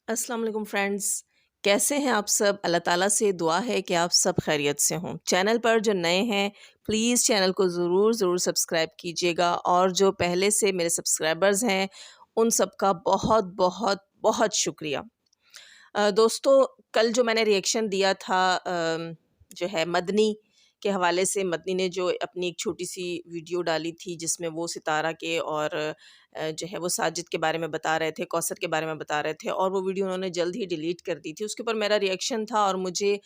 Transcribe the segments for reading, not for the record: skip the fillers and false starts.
अस्सलाम वालेकुम फ्रेंड्स। कैसे हैं आप सब? अल्लाह ताला से दुआ है कि आप सब खैरियत से हों। चैनल पर जो नए हैं प्लीज़ चैनल को ज़रूर सब्सक्राइब कीजिएगा और जो पहले से मेरे सब्सक्राइबर्स हैं उन सब का बहुत बहुत बहुत शुक्रिया। दोस्तों, कल जो मैंने रिएक्शन दिया था जो है मदनी के हवाले से, मदनी ने जो अपनी एक छोटी-सी वीडियो डाली थी जिसमें वो सितारा के और जो है वो साजिद के बारे में बता रहे थे, कौसर के बारे में बता रहे थे और वो वीडियो उन्होंने जल्द ही डिलीट कर दी थी। उसके ऊपर मेरा रिएक्शन था और मुझे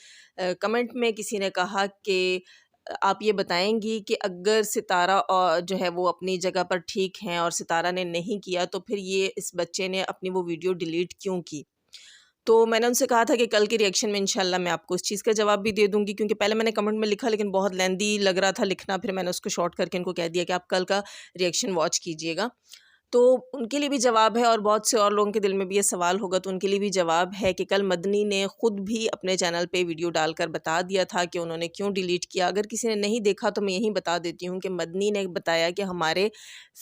कमेंट में किसी ने कहा कि आप ये बताएँगी कि अगर सितारा जो है वो अपनी जगह पर ठीक हैं और सितारा ने नहीं किया तो फिर ये इस बच्चे ने अपनी वो वीडियो डिलीट क्यों की? तो मैंने उनसे कहा था कि कल के रिएक्शन में इंशाल्लाह मैं आपको इस चीज़ का जवाब भी दे दूँगी, क्योंकि पहले मैंने कमेंट में लिखा लेकिन बहुत लेंदी लग रहा था लिखना, फिर मैंने उसको शॉर्ट करके इनको कह दिया कि आप कल का रिएक्शन वॉच कीजिएगा। तो उनके लिए भी जवाब है और बहुत से और लोगों के दिल में भी ये सवाल होगा, तो उनके लिए भी जवाब है कि कल मदनी ने खुद भी अपने चैनल पे वीडियो डालकर बता दिया था कि उन्होंने क्यों डिलीट किया। अगर किसी ने नहीं देखा तो मैं यहीं बता देती हूँ कि मदनी ने बताया कि हमारे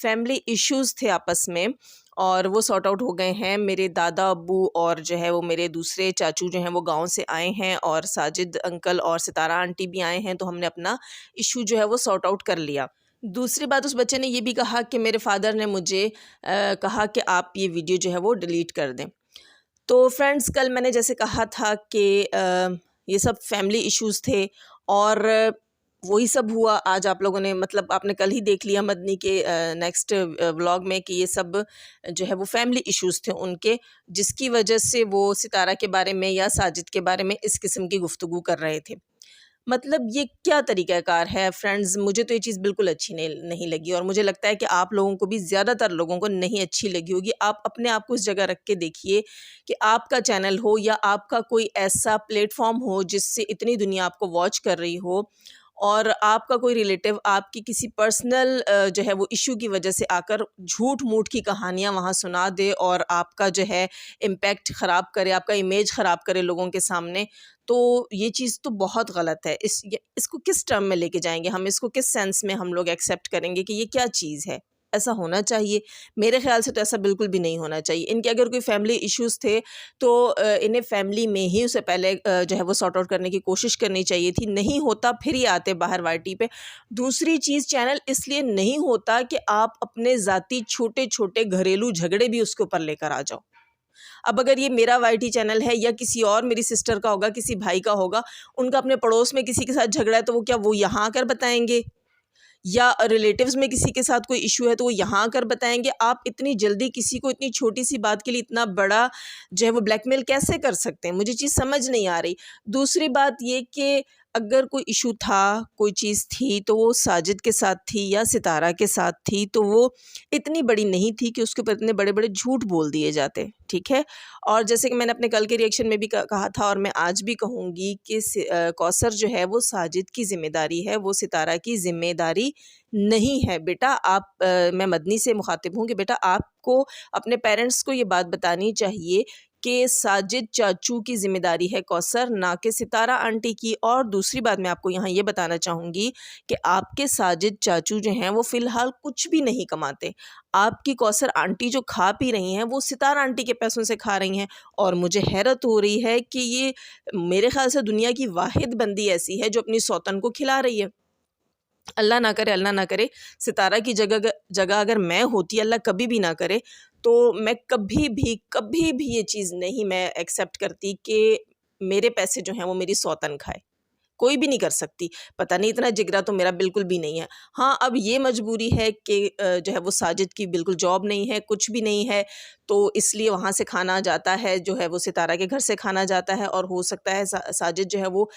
फैमिली इश्यूज़ थे आपस में और वो सॉर्ट आउट हो गए हैं। मेरे दादा अब्बू और जो है वो मेरे दूसरे चाचू जो हैं वो गाँव से आए हैं और साजिद अंकल और सितारा आंटी भी आए हैं, तो हमने अपना इश्यू जो है वो सॉर्ट आउट कर लिया। दूसरी बात, उस बच्चे ने ये भी कहा कि मेरे फ़ादर ने मुझे कहा कि आप ये वीडियो जो है वो डिलीट कर दें। तो फ्रेंड्स, कल मैंने जैसे कहा था कि ये सब फैमिली इश्यूज़ थे और वही सब हुआ। आज आप लोगों ने मतलब आपने कल ही देख लिया मदनी के नेक्स्ट व्लॉग में कि ये सब जो है वो फैमिली इश्यूज़ थे उनके, जिसकी वजह से वो सितारा के बारे में या साजिद के बारे में इस किस्म की गुफ्तगू कर रहे थे। मतलब ये क्या तरीक़ाकार है फ्रेंड्स? मुझे तो ये चीज़ बिल्कुल अच्छी नहीं नहीं लगी और मुझे लगता है कि आप लोगों को भी, ज़्यादातर लोगों को नहीं अच्छी लगी होगी। आप अपने आप को उस जगह रख के देखिए कि आपका चैनल हो या आपका कोई ऐसा प्लेटफ़ॉर्म हो जिससे इतनी दुनिया आपको वॉच कर रही हो और आपका कोई रिलेटिव आपकी किसी पर्सनल जो है वो इश्यू की वजह से आकर झूठ-मूठ की कहानियाँ वहाँ सुना दे और आपका जो है इम्पैक्ट ख़राब करे, आपका इमेज ख़राब करे लोगों के सामने। तो ये चीज़ तो बहुत गलत है। इसको किस टर्म में लेके जाएँगे हम? इसको किस सेंस में हम लोग एक्सेप्ट करेंगे कि ये क्या चीज़ है? ऐसा होना चाहिए? मेरे ख़्याल से तो ऐसा बिल्कुल भी नहीं होना चाहिए। इनके अगर कोई फैमिली इश्यूज़ थे तो इन्हें फैमिली में ही उसे पहले जो है वो सॉर्ट आउट करने की कोशिश करनी चाहिए थी। नहीं होता फिर ये आते बाहर वाईटी पे। दूसरी चीज़, चैनल इसलिए नहीं होता कि आप अपने ज़ाती छोटे-छोटे घरेलू झगड़े भी उसके ऊपर लेकर आ जाओ। अब अगर ये मेरा वाईटी चैनल है या किसी और मेरी सिस्टर का होगा, किसी भाई का होगा, उनका अपने पड़ोस में किसी के साथ झगड़ा है तो वो क्या वो यहाँ आकर बताएँगे? या रिलेटिव्स में किसी के साथ कोई इश्यू है तो वो यहाँ आकर बताएँगे। आप इतनी जल्दी किसी को इतनी छोटी-सी बात के लिए इतना बड़ा जो है वो ब्लैकमेल कैसे कर सकते हैं? मुझे चीज़ समझ नहीं आ रही। दूसरी बात ये कि अगर कोई इश्यू था, कोई चीज़ थी तो वो साजिद के साथ थी या सितारा के साथ थी, तो वो इतनी बड़ी नहीं थी कि उसके ऊपर इतने बड़े-बड़े झूठ बोल दिए जाते, ठीक है? और जैसे कि मैंने अपने कल के रिएक्शन में भी कहा था और मैं आज भी कहूँगी कि कौसर जो है वो साजिद की ज़िम्मेदारी है, वो सितारा की ज़िम्मेदारी नहीं है। बेटा आप मैं मदनी से मुख़ातिब हूँ कि बेटा आपको अपने पेरेंट्स को ये बात बतानी चाहिए कि साजिद चाचू की ज़िम्मेदारी है कौसर, ना कि सितारा आंटी की। और दूसरी बात मैं आपको यहाँ ये बताना चाहूँगी कि आपके साजिद चाचू जो हैं वो फ़िलहाल कुछ भी नहीं कमाते। आपकी कौसर आंटी जो खा पी रही हैं वो सितारा आंटी के पैसों से खा रही हैं और मुझे हैरत हो रही है कि ये मेरे ख़्याल से दुनिया की वाहिद बंदी ऐसी है जो अपनी सौतन को खिला रही है। अल्लाह ना करे सितारा की जगह अगर मैं होती, अल्लाह कभी भी ना करे, तो मैं कभी भी ये चीज़ नहीं मैं एक्सेप्ट करती कि मेरे पैसे जो हैं वो मेरी सौतन खाए। कोई भी नहीं कर सकती। पता नहीं, इतना जिगरा तो मेरा बिल्कुल भी नहीं है। हाँ, अब ये मजबूरी है कि जो है वो साजिद की बिल्कुल जॉब नहीं है, कुछ भी नहीं है, तो इसलिए वहाँ से खाना जाता है, जो है वो सितारा के घर से खाना जाता है और हो सकता है साजिद जो है वो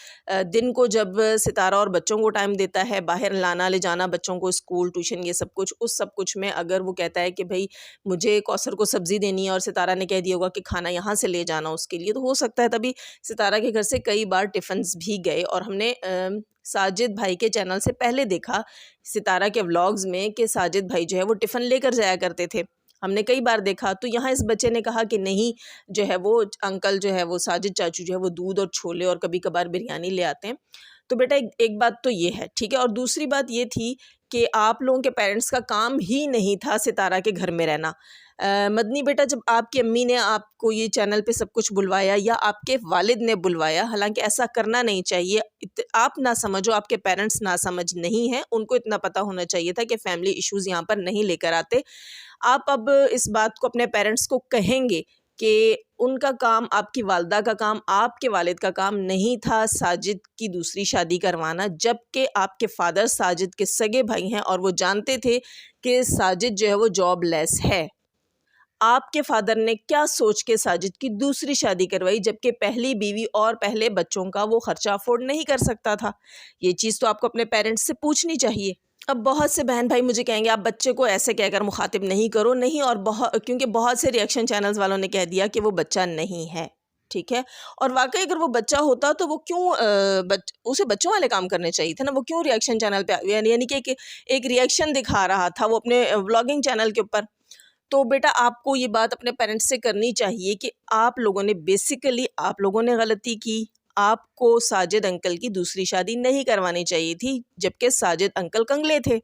दिन को जब सितारा और बच्चों को टाइम देता है, बाहर लाना ले जाना बच्चों को स्कूल, ट्यूशन, ये सब कुछ, उस सब कुछ में अगर वो कहता है कि भई मुझे कौसर को सब्ज़ी देनी है और सितारा ने कह दिया होगा कि खाना यहाँ से ले जाना उसके लिए, तो हो सकता है तभी सितारा के घर से कई बार टिफ़िन्स भी गए और हमने साजिद भाई के चैनल से पहले देखा सितारा के व्लॉग्स में कि साजिद भाई जो है वो टिफ़िन लेकर जाया करते थे। हमने कई बार देखा, तो यहाँ इस बच्चे ने कहा कि नहीं, जो है वो अंकल जो है वो साजिद चाचू जो है वो दूध और छोले और कभी-कभार बिरयानी ले आते हैं। तो बेटा एक बात तो ये है, ठीक है। और दूसरी बात ये थी कि आप लोगों के पेरेंट्स का काम ही नहीं था सितारा के घर में रहना। मदनी बेटा, जब आपकी अम्मी ने आपको ये चैनल पे सब कुछ बुलवाया या आपके वालिद ने बुलवाया, हालांकि ऐसा करना नहीं चाहिए। आप ना समझो, आपके पेरेंट्स ना समझ नहीं हैं, उनको इतना पता होना चाहिए था कि फैमिली इश्यूज़ यहाँ पर नहीं लेकर आते। आप अब इस बात को अपने पेरेंट्स को कहेंगे कि उनका काम, आपकी वालदा का काम, आपके वालिद का काम नहीं था साजिद की दूसरी शादी करवाना, जबकि आपके फ़ादर साजिद के सगे भाई हैं और वो जानते थे कि साजिद जो है वो जॉबलेस है। आपके फ़ादर ने क्या सोच के साजिद की दूसरी शादी करवाई, जबकि पहली बीवी और पहले बच्चों का वो ख़र्चा अफ़ोर्ड नहीं कर सकता था? ये चीज़ तो आपको अपने पेरेंट्स से पूछनी चाहिए। अब बहुत से बहन भाई मुझे कहेंगे आप बच्चे को ऐसे कहकर मुखातिब नहीं करो, नहीं, और क्योंकि बहुत से रिएक्शन चैनल्स वालों ने कह दिया कि वो बच्चा नहीं है, ठीक है। और वाकई अगर वो बच्चा होता तो वो क्यों उसे बच्चों वाले काम करने चाहिए थे ना, वो क्यों रिएक्शन चैनल पे यानी कि एक रिएक्शन दिखा रहा था वो अपने व्लॉगिंग चैनल के ऊपर। तो बेटा आपको ये बात अपने पेरेंट्स से करनी चाहिए कि आप लोगों ने बेसिकली आप लोगों ने गलती की। आपको साजिद अंकल की दूसरी शादी नहीं करवानी चाहिए थी, जबकि साजिद अंकल कंगले थे।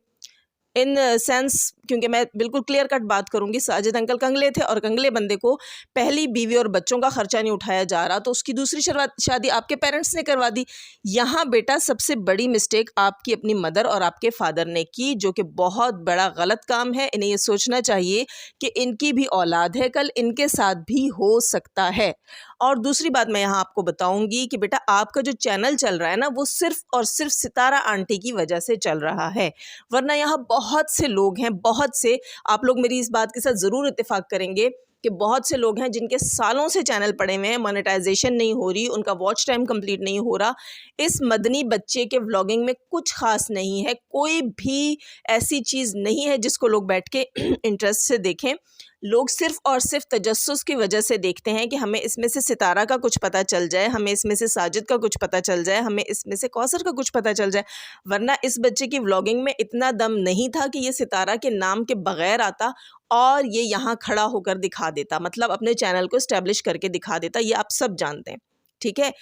इन सेंस, क्योंकि मैं बिल्कुल क्लियर कट बात करूंगी, साजिद अंकल कंगले थे और कंगले बंदे को पहली बीवी और बच्चों का खर्चा नहीं उठाया जा रहा, तो उसकी दूसरी शादी आपके पेरेंट्स ने करवा दी। यहाँ बेटा सबसे बड़ी मिस्टेक आपकी अपनी मदर और आपके फादर ने की, जो कि बहुत बड़ा गलत काम है। इन्हें ये सोचना चाहिए कि इनकी भी औलाद है, कल इनके साथ भी हो सकता है। और दूसरी बात मैं यहाँ आपको बताऊंगी कि बेटा आपका जो चैनल चल रहा है ना, वो सिर्फ और सिर्फ सितारा आंटी की वजह से चल रहा है, वरना यहाँ बहुत से लोग हैं, बहुत से, आप लोग मेरी इस बात के साथ ज़रूर इत्तेफाक करेंगे कि बहुत से लोग हैं जिनके सालों से चैनल पड़े हुए हैं, मोनेटाइजेशन नहीं हो रही, उनका वॉच टाइम कंप्लीट नहीं हो रहा। इस मदनी बच्चे के व्लॉगिंग में कुछ खास नहीं है, कोई भी ऐसी चीज़ नहीं है जिसको लोग बैठ के इंटरेस्ट से देखें। लोग सिर्फ़ और सिर्फ तजस्सुस की वजह से देखते हैं कि हमें इसमें से सितारा का कुछ पता चल जाए, हमें इसमें से साजिद का कुछ पता चल जाए, हमें इसमें से कौसर का कुछ पता चल जाए। वरना इस बच्चे की व्लॉगिंग में इतना दम नहीं था कि ये सितारा के नाम के बग़ैर आता और ये यहाँ खड़ा होकर दिखा देता, मतलब अपने चैनल को इस्टेब्लिश करके दिखा देता। ये आप सब जानते हैं, ठीक है।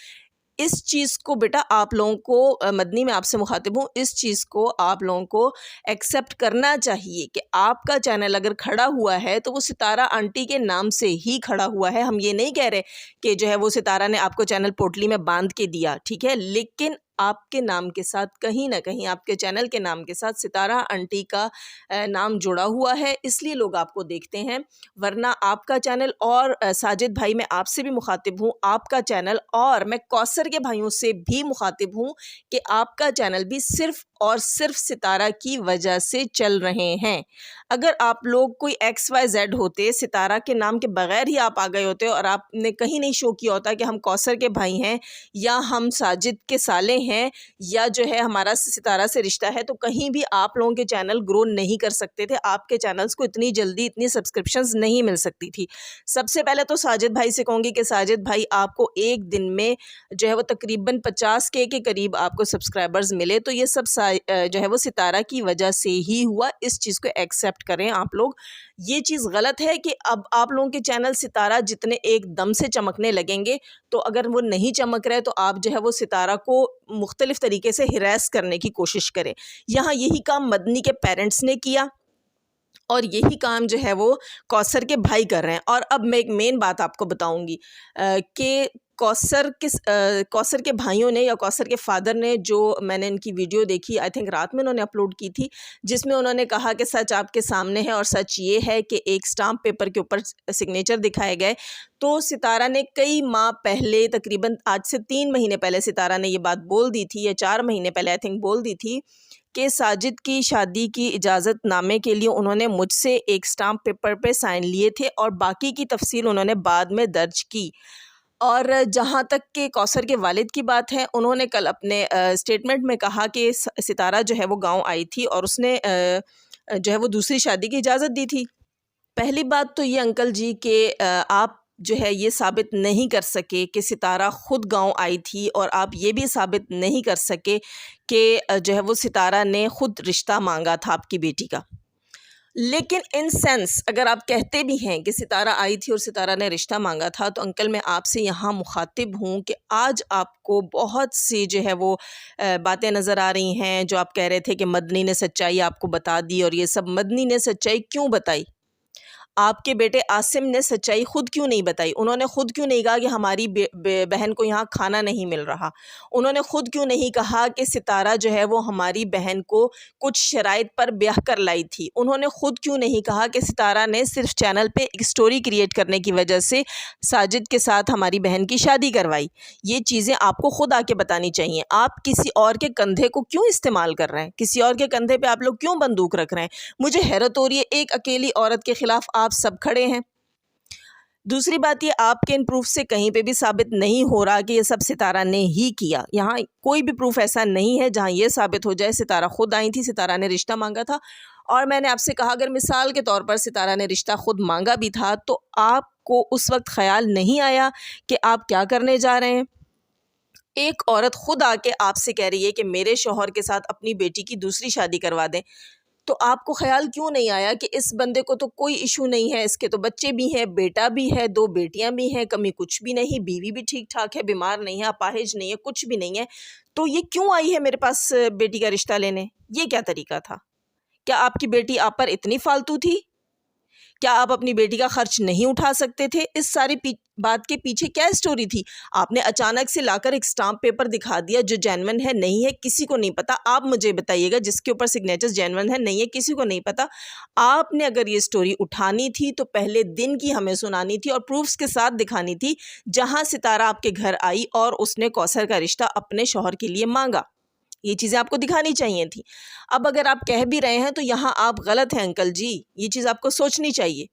इस चीज़ को बेटा आप लोगों को, मदनी मैं आपसे मुखातिब हूँ, इस चीज़ को आप लोगों को एक्सेप्ट करना चाहिए कि आपका चैनल अगर खड़ा हुआ है तो वो सितारा आंटी के नाम से ही खड़ा हुआ है। हम ये नहीं कह रहे कि जो है वो सितारा ने आपको चैनल पोटली में बांध के दिया, ठीक है, लेकिन आपके नाम के साथ कहीं ना कहीं, आपके चैनल के नाम के साथ सितारा आंटी का नाम जुड़ा हुआ है, इसलिए लोग आपको देखते हैं। वरना आपका चैनल, और साजिद भाई मैं आपसे भी मुखातिब हूँ, आपका चैनल, और मैं कौसर के भाइयों से भी मुखातिब हूँ कि आपका चैनल भी सिर्फ़ और सिर्फ सितारा की वजह से चल रहे हैं। अगर आप लोग कोई XYZ होते, सितारा के नाम के बग़ैर ही आप आ गए होते और आपने कहीं नहीं शो किया होता कि हम कौसर के भाई हैं या हम साजिद के साले हैं या जो है हमारा सितारा से रिश्ता है, तो कहीं भी आप लोगों के चैनल ग्रो नहीं कर सकते थे। आपके चैनल्स को इतनी जल्दी इतनी सब्सक्रिप्शंस नहीं मिल सकती थी। सबसे पहले तो साजिद भाई से कहूँगी कि साजिद भाई आपको एक दिन में जो है वो तकरीबन 50K के करीब आपको सब्सक्राइबर्स मिले, तो ये सब जो है वो सितारा की वजह से ही हुआ। इस चीज़ को एक्सेप्ट करें आप लोग। ये चीज़ गलत है कि अब आप लोगों के चैनल सितारा जितने एकदम से चमकने लगेंगे, तो अगर वो नहीं चमक रहे तो आप जो है वो सितारा को मुख्तलिफ़ तरीके से हिरास करने की कोशिश करें। यहाँ यही काम मदनी के पेरेंट्स ने किया और यही काम जो है वो कौसर के भाई कर रहे हैं। और अब मैं एक मेन बात आपको बताऊंगी कि कौसर के भाइयों ने या कौसर के फादर ने, जो मैंने इनकी वीडियो देखी, आई थिंक रात में उन्होंने अपलोड की थी, जिसमें उन्होंने कहा कि सच आपके सामने है और सच ये है कि एक स्टाम्प पेपर के ऊपर सिग्नेचर दिखाए गए। तो सितारा ने कई माह पहले, तकरीबन आज से 3 महीने पहले सितारा ने ये बात बोल दी थी, या 4 महीने पहले आई थिंक बोल दी थी कि साजिद की शादी की इजाज़तनामे के लिए उन्होंने मुझसे एक स्टाम्प पेपर पे साइन लिए थे और बाकी की तफसील उन्होंने बाद में दर्ज की। और जहाँ तक कि कौसर के वालिद की बात है, उन्होंने कल अपने स्टेटमेंट में कहा कि सितारा जो है वो गांव आई थी और उसने जो है वो दूसरी शादी की इजाज़त दी थी। पहली बात तो ये अंकल जी कि आप जो है ये साबित नहीं कर सके कि सितारा ख़ुद गांव आई थी, और आप ये भी साबित नहीं कर सके कि जो है वो सितारा ने ख़ुद रिश्ता मांगा था आपकी बेटी का। लेकिन इन सेंस अगर आप कहते भी हैं कि सितारा आई थी और सितारा ने रिश्ता मांगा था, तो अंकल मैं आपसे यहाँ मुखातिब हूँ कि आज आपको बहुत सी जो है वो बातें नज़र आ रही हैं, जो आप कह रहे थे कि मदनी ने सच्चाई आपको बता दी और ये सब। मदनी ने सच्चाई क्यों बताई? आपके बेटे आसिम ने सच्चाई खुद क्यों नहीं बताई? उन्होंने खुद क्यों नहीं कहा कि हमारी बहन को यहाँ खाना नहीं मिल रहा? उन्होंने खुद क्यों नहीं कहा कि सितारा जो है वो हमारी बहन को कुछ शराइत पर ब्याह कर लाई थी? उन्होंने खुद क्यों नहीं कहा कि सितारा ने सिर्फ चैनल पे एक स्टोरी क्रिएट करने की वजह से साजिद के साथ हमारी बहन की शादी करवाई? ये चीज़ें आपको खुद आके बतानी चाहिए। आप किसी और के कंधे को क्यों इस्तेमाल कर रहे हैं? किसी और के कंधे पे आप लोग क्यों बंदूक रख रहे हैं? मुझे हैरत हो रही है, एक अकेली औरत के खिलाफ आप सब खड़े हैं। दूसरी बात ये, आपके इन प्रूफ से कहीं पे भी साबित नहीं हो रहा कि ये सब सितारा ने ही किया। यहाँ कोई भी प्रूफ ऐसा नहीं है जहाँ ये साबित हो जाए सितारा खुद आई थी, सितारा ने रिश्ता मांगा था। और मैंने आपसे कहा अगर मिसाल के तौर पर सितारा ने रिश्ता खुद मांगा भी था तो आपको उस वक्त ख्याल नहीं आया कि आप क्या करने जा रहे हैं? एक औरत खुद आके आपसे कह रही है कि मेरे शौहर के साथ अपनी बेटी की दूसरी शादी करवा दें, तो आपको ख्याल क्यों नहीं आया कि इस बंदे को तो कोई इशू नहीं है, इसके तो बच्चे भी हैं, बेटा भी है, 2 बेटियां भी हैं, कमी कुछ भी नहीं, बीवी भी ठीक ठाक है, बीमार नहीं है, अपाहिज नहीं है, कुछ भी नहीं है, तो ये क्यों आई है मेरे पास बेटी का रिश्ता लेने? ये क्या तरीका था? क्या आपकी बेटी आप पर इतनी फालतू थी? क्या आप अपनी बेटी का खर्च नहीं उठा सकते थे? इस सारी बात के पीछे क्या स्टोरी थी? आपने अचानक से लाकर एक स्टाम्प पेपर दिखा दिया जो जेन्युइन है नहीं है किसी को नहीं पता। आप मुझे बताइएगा जिसके ऊपर सिग्नेचर जेन्युइन है नहीं है किसी को नहीं पता। आपने अगर ये स्टोरी उठानी थी तो पहले दिन की हमें सुनानी थी और प्रूफ्स के साथ दिखानी थी, जहाँ सितारा आपके घर आई और उसने कौसर का रिश्ता अपने शौहर के लिए मांगा। ये चीज़ें आपको दिखानी चाहिए थी। अब अगर आप कह भी रहे हैं तो यहाँ आप गलत हैं अंकल जी, ये चीज़ आपको सोचनी चाहिए।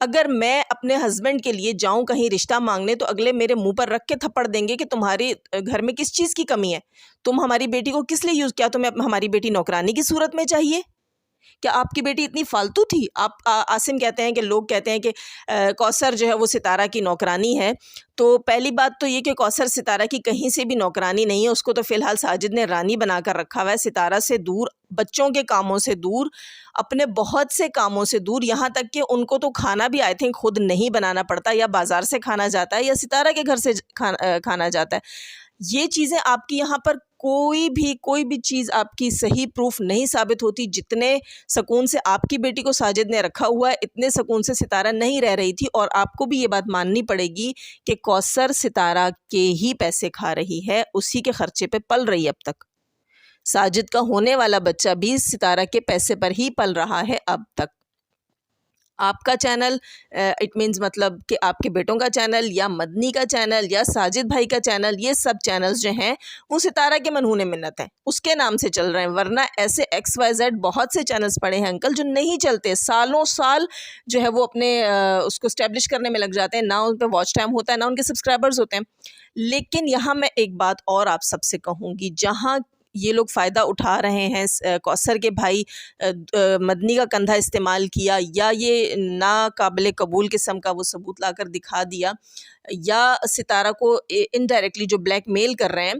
अगर मैं अपने हस्बैंड के लिए जाऊँ कहीं रिश्ता मांगने तो अगले मेरे मुंह पर रख के थप्पड़ देंगे कि तुम्हारे घर में किस चीज़ की कमी है? तुम हमारी बेटी को किस लिए यूज़ किया? तुम्हें हमारी बेटी नौकरानी की सूरत में चाहिए? क्या आपकी बेटी इतनी फालतू थी? आप आसिम कहते हैं कि लोग कहते हैं कि कौसर जो है वो सितारा की नौकरानी है। तो पहली बात तो ये कि कौसर सितारा की कहीं से भी नौकरानी नहीं है, उसको तो फ़िलहाल साजिद ने रानी बनाकर रखा हुआ है। सितारा से दूर, बच्चों के कामों से दूर, अपने बहुत से कामों से दूर, यहाँ तक कि उनको तो खाना भी आई थिंक खुद नहीं बनाना पड़ता, या बाज़ार से खाना जाता है या सितारा के घर से खाना जाता है। ये चीज़ें आपकी यहाँ पर कोई भी चीज़ आपकी सही प्रूफ नहीं साबित होती। जितने सुकून से आपकी बेटी को साजिद ने रखा हुआ है, इतने सुकून से सितारा नहीं रह रही थी। और आपको भी ये बात माननी पड़ेगी कि कौसर सितारा के ही पैसे खा रही है, उसी के खर्चे पे पल रही है अब तक। साजिद का होने वाला बच्चा भी सितारा के पैसे पर ही पल रहा है अब तक। आपका चैनल इट मीन्स मतलब कि आपके बेटों का चैनल या मदनी का चैनल या साजिद भाई का चैनल, ये सब चैनल्स जो हैं वो सितारा के मनहूने मिन्नत हैं, उसके नाम से चल रहे हैं। वरना ऐसे XYZ बहुत से चैनल्स पड़े हैं अंकल जो नहीं चलते, सालों साल जो है वो अपने उसको स्टैब्लिश करने में लग जाते हैं, ना उन पर वॉच टाइम होता है ना उनके सब्सक्राइबर्स होते हैं। लेकिन यहाँ मैं एक बात और आप सबसे कहूँगी, जहाँ ये लोग फ़ायदा उठा रहे हैं, कौसर के भाई मदनी का कंधा इस्तेमाल किया या ये नाकाबिले कबूल किस्म का वो सबूत लाकर दिखा दिया, या सितारा को इनडायरेक्टली जो ब्लैकमेल कर रहे हैं,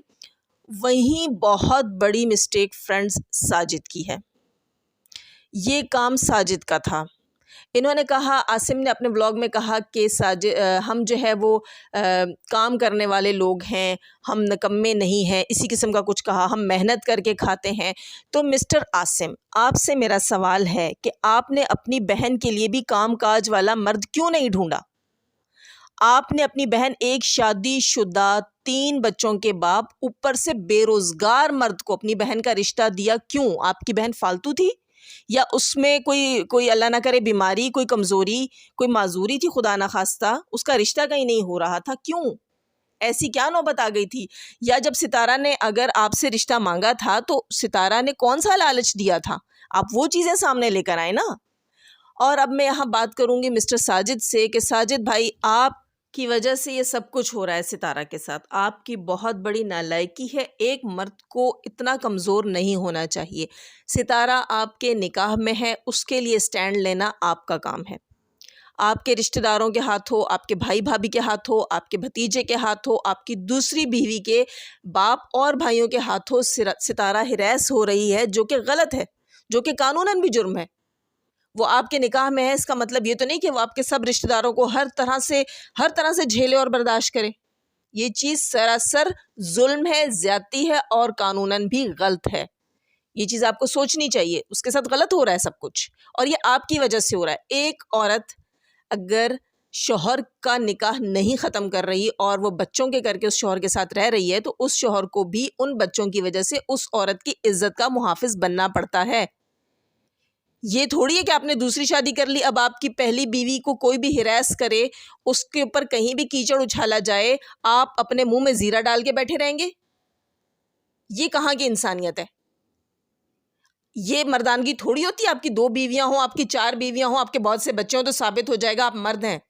वहीं बहुत बड़ी मिस्टेक फ्रेंड्स साजिद की है। ये काम साजिद का था। इन्होंने कहा, आसिम ने अपने ब्लॉग में कहा कि हम जो है वो काम करने वाले लोग हैं, हम निकम्मे नहीं हैं, इसी किस्म का कुछ कहा, हम मेहनत करके खाते हैं। तो मिस्टर आसिम, आपसे मेरा सवाल है कि आपने अपनी बहन के लिए भी काम काज वाला मर्द क्यों नहीं ढूंढा? आपने अपनी बहन, एक शादीशुदा 3 बच्चों के बाप, ऊपर से बेरोज़गार मर्द को अपनी बहन का रिश्ता दिया क्यों? आपकी बहन फालतू थी या उसमें कोई अल्लाह ना करे बीमारी, कोई कमज़ोरी, कोई माजूरी थी खुदा ना खास्ता, उसका रिश्ता कहीं नहीं हो रहा था, क्यों? ऐसी क्या नौबत आ गई थी? या जब सितारा ने अगर आपसे रिश्ता मांगा था तो सितारा ने कौन सा लालच दिया था? आप वो चीज़ें सामने लेकर आए ना। और अब मैं यहाँ बात करूँगी मिस्टर साजिद से कि साजिद भाई, आपकी वजह से ये सब कुछ हो रहा है सितारा के साथ। आपकी बहुत बड़ी नालायकी है, एक मर्द को इतना कमज़ोर नहीं होना चाहिए। सितारा आपके निकाह में है, उसके लिए स्टैंड लेना आपका काम है। आपके रिश्तेदारों के हाथों, आपके भाई भाभी के हाथों, आपके भतीजे के हाथों, आपकी दूसरी बीवी के बाप और भाइयों के हाथों सितारा हिरास हो रही है, जो कि गलत है, जो कि कानूनन भी जुर्म है। वो आपके निकाह में है, इसका मतलब ये तो नहीं कि वो आपके सब रिश्तेदारों को हर तरह से झेले और बर्दाश्त करे। ये चीज़ सरासर जुल्म है, ज़्यादती है और कानूनन भी गलत है। ये चीज़ आपको सोचनी चाहिए। उसके साथ गलत हो रहा है सब कुछ और ये आपकी वजह से हो रहा है। एक औरत अगर शौहर का निकाह नहीं ख़त्म कर रही और वो बच्चों के करके उस शौहर के साथ रह रही है, तो उस शौहर को भी उन बच्चों की वजह से उस औरत की इज्जत का मुहाफ़िज़ बनना पड़ता है। ये थोड़ी है कि आपने दूसरी शादी कर ली, अब आपकी पहली बीवी को कोई भी हिरास करे, उसके ऊपर कहीं भी कीचड़ उछाला जाए, आप अपने मुंह में ज़ीरा डाल के बैठे रहेंगे? ये कहाँ की इंसानियत है? ये मर्दानगी थोड़ी होती है। आपकी 2 बीवियां हों, आपकी 4 बीवियां हों, आपके बहुत से बच्चे हों तो साबित हो जाएगा आप मर्द हैं।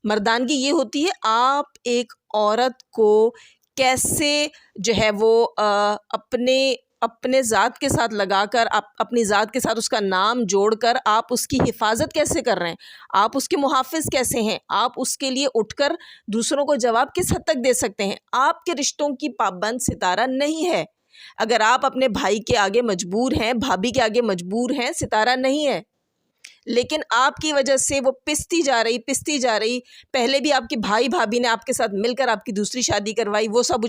मर्दानगी ये होती है आप एक औरत को कैसे जो है वो अपने ज़ात के साथ लगाकर, आप अपनी ज़ात के साथ उसका नाम जोड़कर आप उसकी हिफाजत कैसे कर रहे हैं, आप उसके मुहाफ़िज़ कैसे हैं, आप उसके लिए उठकर दूसरों को जवाब किस हद तक दे सकते हैं। आपके रिश्तों की पाबंद सितारा नहीं है। अगर आप अपने भाई के आगे मजबूर हैं, भाभी के आगे मजबूर हैं, सितारा नहीं है। लेकिन आपकी वजह से वो पिसती जा रही। पहले भी आपके भाई भाभी ने आपके साथ मिलकर आपकी दूसरी शादी करवाई, वो सब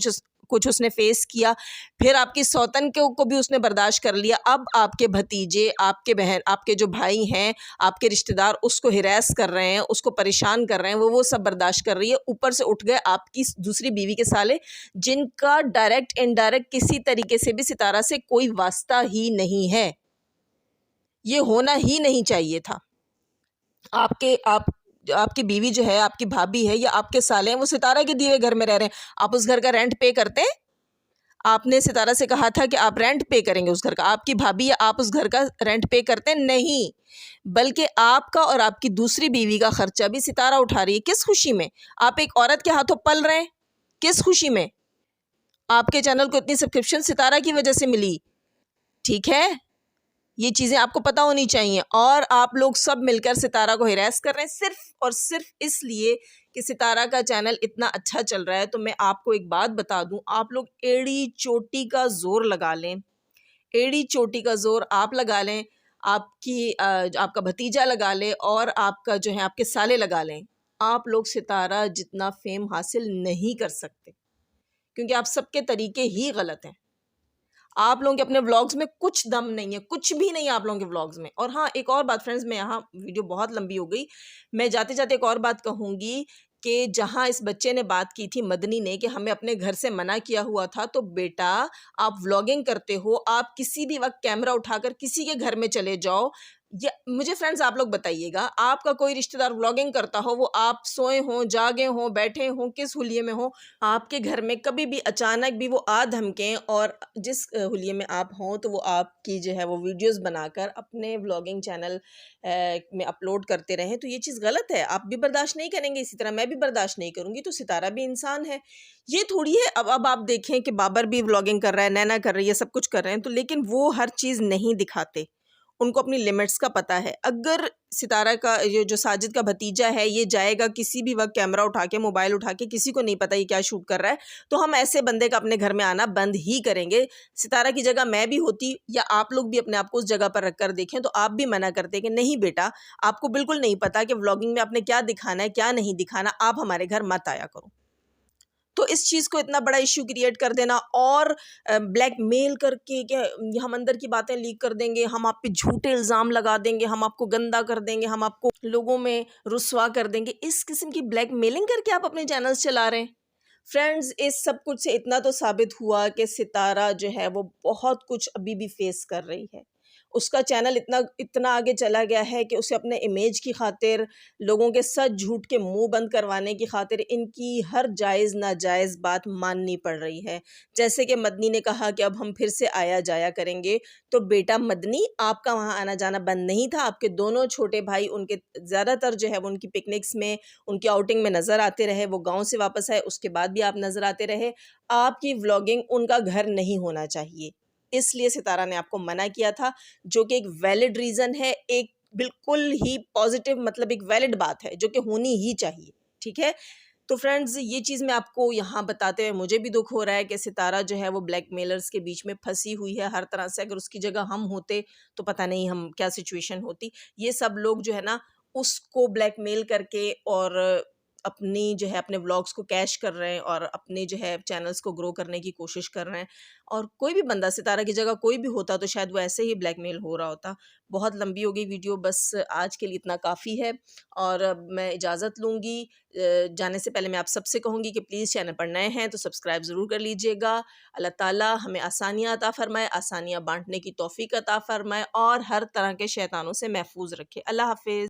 कुछ उसने फेस किया, फिर आपकी सौतन को भी उसने बर्दाश्त कर लिया। अब आपके भतीजे, आपके बहन, आपके जो भाई हैं, आपके रिश्तेदार उसको हिरास कर रहे हैं, उसको परेशान कर रहे हैं, वो सब बर्दाश्त कर रही है। ऊपर से उठ गए आपकी दूसरी बीवी के साले, जिनका डायरेक्ट इनडायरेक्ट किसी तरीके से भी सितारा से कोई वास्ता ही नहीं है। ये होना ही नहीं चाहिए था। आपकी बीवी जो है, आपकी भाभी है या आपके साले हैं, वो सितारा के दिए हुए घर में रह रहे हैं। आप उस घर का रेंट पे करते हैं? आपने सितारा से कहा था कि आप रेंट पे करेंगे उस घर का। आपकी भाभी या आप उस घर का रेंट पे करते हैं? नहीं, बल्कि आपका और आपकी दूसरी बीवी का खर्चा भी सितारा उठा रही है। किस खुशी में? आप एक औरत के हाथों पल रहे हैं, किस खुशी में? आपके चैनल को इतनी सब्सक्रिप्शन सितारा की वजह से मिली, ठीक है? ये चीज़ें आपको पता होनी चाहिए। और आप लोग सब मिलकर सितारा को हिरास कर रहे हैं सिर्फ और सिर्फ इसलिए कि सितारा का चैनल इतना अच्छा चल रहा है। तो मैं आपको एक बात बता दूं, आप लोग एड़ी चोटी का जोर लगा लें, एड़ी चोटी का जोर आप लगा लें, आपका भतीजा लगा ले और आपका जो है आपके साले लगा लें, आप लोग सितारा जितना फेम हासिल नहीं कर सकते, क्योंकि आप सबके तरीके ही गलत हैं। आप लोगों के अपने व्लॉग्स में कुछ दम नहीं है, कुछ भी नहीं है आप लोगों के व्लॉग्स में। और हाँ, एक और बात फ्रेंड्स, मैं यहाँ, वीडियो बहुत लंबी हो गई, मैं जाते जाते एक और बात कहूँगी कि जहाँ इस बच्चे ने बात की थी, मदनी ने, कि हमें अपने घर से मना किया हुआ था, तो बेटा आप व्लॉगिंग करते हो, आप किसी भी वक्त कैमरा उठाकर किसी के घर में चले जाओ। या मुझे फ्रेंड्स आप लोग बताइएगा, आपका कोई रिश्तेदार व्लॉगिंग करता हो, वो आप सोए हों, जागे हों, बैठे हों, किस हुलिये में हो, आपके घर में कभी भी अचानक भी वो आ धमकें और जिस हुलिये में आप हों, तो वो आपकी जो है वो वीडियोस बनाकर अपने व्लॉगिंग चैनल में अपलोड करते रहें, तो ये चीज़ गलत है। आप भी बर्दाश्त नहीं करेंगे, इसी तरह मैं भी बर्दाश्त नहीं करूँगी। तो सितारा भी इंसान है, ये थोड़ी है। अब आप देखें कि बाबर भी व्लॉगिंग कर रहा है, नैना कर रही है, सब कुछ कर रहे हैं, तो लेकिन वो हर चीज़ नहीं दिखाते, उनको अपनी लिमिट्स का पता है। अगर सितारा का ये जो साजिद का भतीजा है, ये जाएगा किसी भी वक्त कैमरा उठा के, मोबाइल उठा के, किसी को नहीं पता ये क्या शूट कर रहा है, तो हम ऐसे बंदे का अपने घर में आना बंद ही करेंगे। सितारा की जगह मैं भी होती या आप लोग भी अपने आप को उस जगह पर रख कर देखें, तो आप भी मना करते कि नहीं बेटा, आपको बिल्कुल नहीं पता कि व्लॉगिंग में आपने क्या दिखाना है, क्या नहीं दिखाना, आप हमारे घर मत आया करो। तो इस चीज़ को इतना बड़ा इश्यू क्रिएट कर देना और ब्लैकमेल करके कि हम अंदर की बातें लीक कर देंगे, हम आप पे झूठे इल्ज़ाम लगा देंगे, हम आपको गंदा कर देंगे, हम आपको लोगों में रुस्वा कर देंगे, इस किस्म की ब्लैकमेलिंग करके आप अपने चैनल्स चला रहे हैं। फ्रेंड्स, इस सब कुछ से इतना तो साबित हुआ कि सितारा जो है वो बहुत कुछ अभी भी फेस कर रही है। उसका चैनल इतना आगे चला गया है कि उसे अपने इमेज की खातिर, लोगों के सच झूठ के मुंह बंद करवाने की खातिर इनकी हर जायज़ नाजायज़ बात माननी पड़ रही है। जैसे कि मदनी ने कहा कि अब हम फिर से आया जाया करेंगे, तो बेटा मदनी, आपका वहाँ आना जाना बंद नहीं था। आपके दोनों छोटे भाई, उनके ज़्यादातर जो है वो उनकी पिकनिक्स में, उनकी आउटिंग में नज़र आते रहे। वो गाँव से वापस आए, उसके बाद भी आप नज़र आते रहे। आपकी व्लॉगिंग उनका घर नहीं होना चाहिए, इसलिए सितारा ने आपको मना किया था, जो कि एक वैलिड रीज़न है, एक बिल्कुल ही पॉजिटिव, मतलब एक वैलिड बात है जो कि होनी ही चाहिए, ठीक है। तो फ्रेंड्स ये चीज़ मैं आपको यहाँ बताते हुए मुझे भी दुःख हो रहा है कि सितारा जो है वो ब्लैकमेलर्स के बीच में फँसी हुई है हर तरह से। अगर उसकी जगह हम होते तो पता नहीं हम क्या सिचुएशन होती। ये सब लोग जो है ना उसको ब्लैकमेल करके और अपनी जो है अपने व्लॉग्स को कैश कर रहे हैं और अपने जो है चैनल्स को ग्रो करने की कोशिश कर रहे हैं। और कोई भी बंदा सितारा की जगह कोई भी होता तो शायद वो ऐसे ही ब्लैकमेल हो रहा होता। बहुत लंबी हो गई वीडियो, बस आज के लिए इतना काफ़ी है और अब मैं इजाज़त लूँगी। जाने से पहले मैं आप सबसे कहूँगी कि प्लीज़ चैनल पर नए हैं तो सब्सक्राइब ज़रूर कर लीजिएगा। अल्लाह ताला हमें आसानियाँ अता फ़रमाए, आसानियाँ बाँटने की तौफ़ीक अता फ़रमाए और हर तरह के शैतानों से महफ़ूज़ रखे। अल्लाह हाफ़िज़।